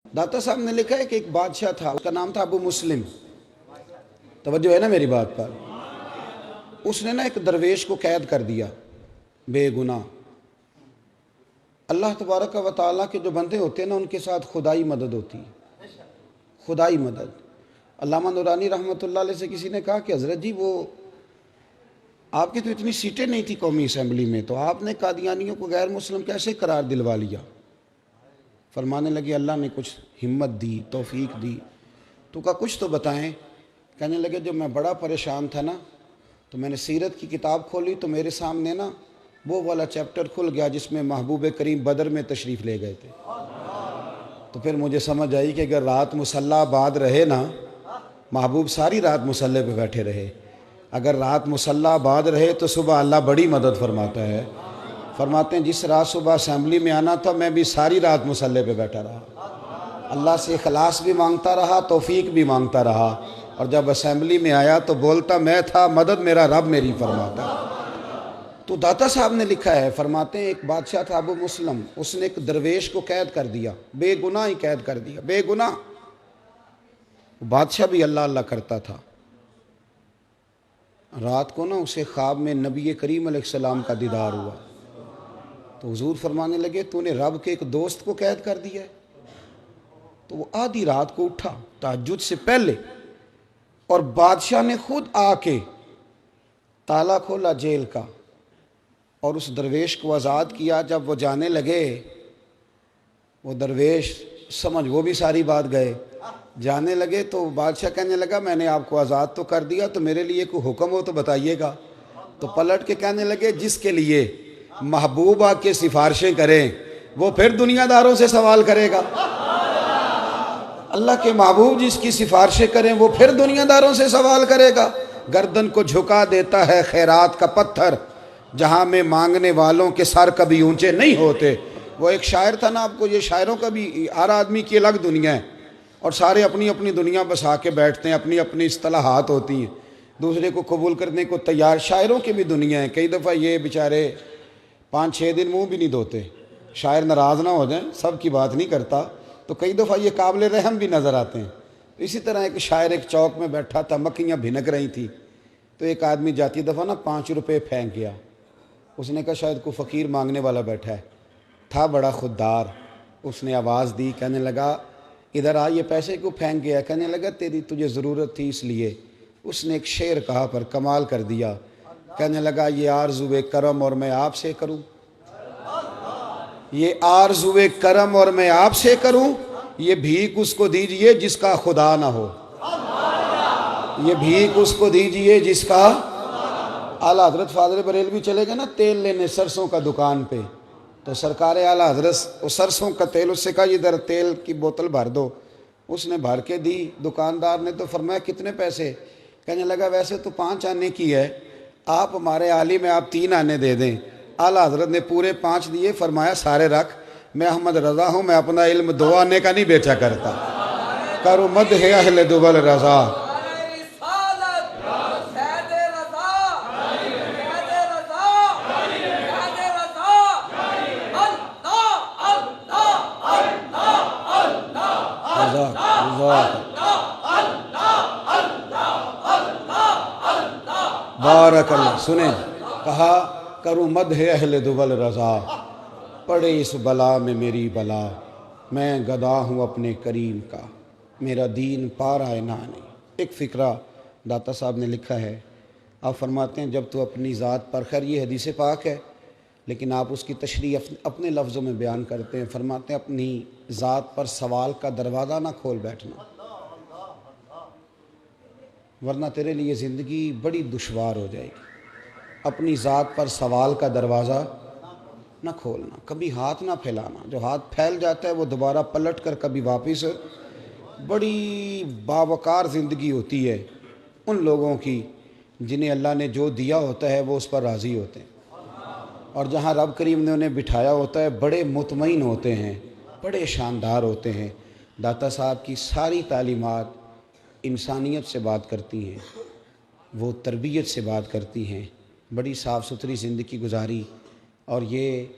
दाता साहब ने लिखा है कि एक बादशाह था, उसका नाम था अबू मुस्लिम। तवज्जो है ना मेरी बात पर। उसने ना एक दरवेश को कैद कर दिया बेगुनाह। अल्लाह तबारक व तआला के जो बंदे होते हैं ना, उनके साथ खुदाई मदद होती है, खुदाई मदद। अल्लामा नूरानी रहमतुल्लाह अलैह से किसी ने कहा कि हज़रत जी, वो आपकी तो इतनी सीटें नहीं थी कौमी असम्बली में, तो आपने कादियानियों को गैर मुस्लिम कैसे करार दिलवा लिया? फरमाने लगे अल्लाह ने कुछ हिम्मत दी, तौफीक दी। तो कहा कुछ तो बताएं। कहने लगे जब मैं बड़ा परेशान था ना, तो मैंने सीरत की किताब खोली तो मेरे सामने ना वो वाला चैप्टर खुल गया जिसमें महबूब करीम बदर में तशरीफ़ ले गए थे। तो फिर मुझे समझ आई कि अगर रात मुसल्ला आबाद रहे ना, महबूब सारी रात मुसल्ले पे बैठे रहे, अगर रात मुसल्ला आबाद रहे तो सुबह अल्लाह बड़ी मदद फरमाता है। फरमाते हैं जिस रात सुबह असेंबली में आना था, मैं भी सारी रात मुसल्ले पे बैठा रहा, अल्लाह से इखलास भी मांगता रहा, तौफीक भी मांगता रहा, और जब असेंबली में आया तो बोलता मैं था, मदद मेरा रब मेरी फरमाता। तो दाता साहब ने लिखा है, फरमाते हैं एक बादशाह था अबू मुस्लिम, उसने एक दरवेश को कैद कर दिया, बेगुनाह ही कैद कर दिया, बेगुनाह। बादशाह भी अल्लाह अल्लाह करता था। रात को ना उसे ख्वाब में नबी करीम अलैहिस्सलाम का दीदार हुआ। तो हुजूर फरमाने लगे तूने रब के एक दोस्त को कैद कर दिया है। तो वो आधी रात को उठा तहज्जुद से पहले, और बादशाह ने खुद आके ताला खोला जेल का और उस दरवेश को आज़ाद किया। जब वो जाने लगे, वो दरवेश समझ वो भी सारी बात गए, जाने लगे तो बादशाह कहने लगा मैंने आपको आज़ाद तो कर दिया, तो मेरे लिए कोई हुक्म हो तो बताइएगा। तो पलट के कहने लगे जिसके लिए महबूबा के सिफारिशें करें वो फिर दुनियादारों से सवाल करेगा। अल्लाह के महबूब जिसकी सिफारिशें करें वो फिर दुनियादारों से सवाल करेगा। गर्दन को झुका देता है खैरात का पत्थर, जहां में मांगने वालों के सर कभी ऊंचे नहीं होते। वो एक शायर था ना, आपको ये शायरों का भी, हर आदमी की अलग दुनिया है और सारे अपनी अपनी दुनिया बसा के बैठते हैं, अपनी अपनी इस्तिलाहात होती हैं, दूसरे को कबूल करने को तैयार। शायरों की भी दुनिया है। कई दफ़ा ये बेचारे 5-6 दिन मुंह भी नहीं धोते, शायर नाराज़ ना हो जाए, सब की बात नहीं करता, तो कई दफ़ा ये काबिल रहम भी नज़र आते हैं। इसी तरह एक शायर एक चौक में बैठा था, मक्खियाँ भिनक रही थी, तो एक आदमी जाती दफ़ा ना 5 रुपये फेंक गया। उसने कहा शायद कोई फ़कीर मांगने वाला बैठा है, था बड़ा खुददार। उसने आवाज़ दी, कहने लगा इधर आ, ये पैसे क्यों फेंक गया? कहने लगा तेरी तुझे ज़रूरत थी इसलिए। उसने एक शेर कहा पर कमाल कर दिया, कहने लगा ये आरज़ुए करम और मैं आपसे करूं, ये आरज़ुए करम और मैं आपसे करूं, ये भीख उसको दीजिए जिसका खुदा ना हो, ये भीख उसको दीजिए जिसका। आला हज़रत फादर बरेलवी चले गए ना तेल लेने सरसों का दुकान पे, तो सरकार आला हज़रत उस सरसों का तेल, उससे कहा इधर तेल की बोतल भर दो। उसने भर के दी, दुकानदार ने तो फरमाया कितने पैसे? कहने लगा वैसे तो 5 आने की है, आप हमारे आलिम में आप 3 आने दे दें। आला हज़रत ने पूरे 5 दिए, फरमाया सारे रख, मैं अहमद रज़ा हूँ, मैं अपना इल्म 2 आने का नहीं बेचा करता। करो मद है अहले दुबल रज़ा। बारक अल्लाह। सुने, कहा करूँ मद है अहले दुबल रज़ा, पड़े इस बला में मेरी बला, मैं गदा हूँ अपने करीम का, मेरा दीन पारा है ना नहीं। एक फ़िक्रा दाता साहब ने लिखा है, आप फरमाते हैं जब तो अपनी ज़ात पर, खैर ये हदीस पाक है लेकिन आप उसकी तशरीह अपने लफ्ज़ों में बयान करते हैं। फरमाते हैं अपनी ज़ात पर सवाल का दरवाज़ा ना खोल बैठना, वरना तेरे लिए ज़िंदगी बड़ी दुश्वार हो जाएगी। अपनी ज़ात पर सवाल का दरवाज़ा ना खोलना, कभी हाथ ना फैलाना। जो हाथ फैल जाता है वो दोबारा पलट कर कभी वापस। बड़ी बावकार ज़िंदगी होती है उन लोगों की जिन्हें अल्लाह ने जो दिया होता है वो उस पर राज़ी होते हैं, और जहाँ रब करीम ने उन्हें बिठाया होता है बड़े मुतमईन होते हैं, बड़े शानदार होते हैं। दाता साहब की सारी तालीमात इंसानियत से बात करती हैं, वो तरबियत से बात करती हैं, बड़ी साफ़ सुथरी ज़िंदगी गुजारी। और ये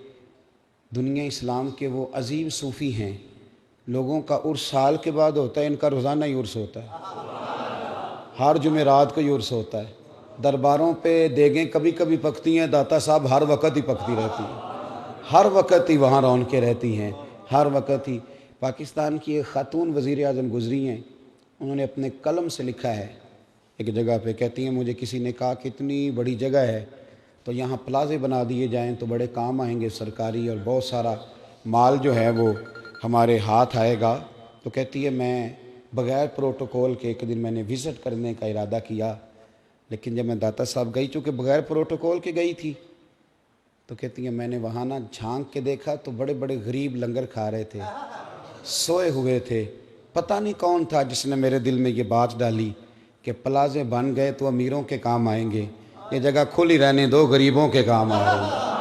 दुनिया इस्लाम के वो अजीम सूफ़ी हैं لوگوں کا عرس سال کے بعد ہوتا ہے، ان کا روزانہ ہی عرس ہوتا ہے، ہر جمعرات کو ہی عرس ہوتا ہے۔ درباروں پہ دیگیں کبھی کبھی پکتی ہیں، داتا صاحب ہر وقت ہی پکتی رہتی ہیں، ہر وقت ہی وہاں رونقیں رہتی ہیں، ہر وقت ہی۔ پاکستان کی ایک خاتون وزیر اعظم گزری ہیں، انہوں نے اپنے قلم سے لکھا ہے ایک جگہ پہ، کہتی ہیں مجھے کسی نے کہا کہ اتنی بڑی جگہ ہے تو یہاں پلازے بنا دیے جائیں تو بڑے کام آئیں گے سرکاری، اور بہت سارا مال جو ہے وہ ہمارے ہاتھ آئے گا۔ تو کہتی ہے میں بغیر پروٹوکول کے ایک دن میں نے وزٹ کرنے کا ارادہ کیا، لیکن جب میں داتا صاحب گئی، چونکہ بغیر پروٹوکول کے گئی تھی، تو کہتی ہے میں نے وہاں نہ جھانک کے دیکھا تو بڑے بڑے غریب لنگر کھا رہے تھے، سوئے ہوئے تھے۔ پتہ نہیں کون تھا جس نے میرے دل میں یہ بات ڈالی کہ پلازے بن گئے تو امیروں کے کام آئیں گے، یہ جگہ کھلی رہنے دو، غریبوں کے کام آ رہے ہیں۔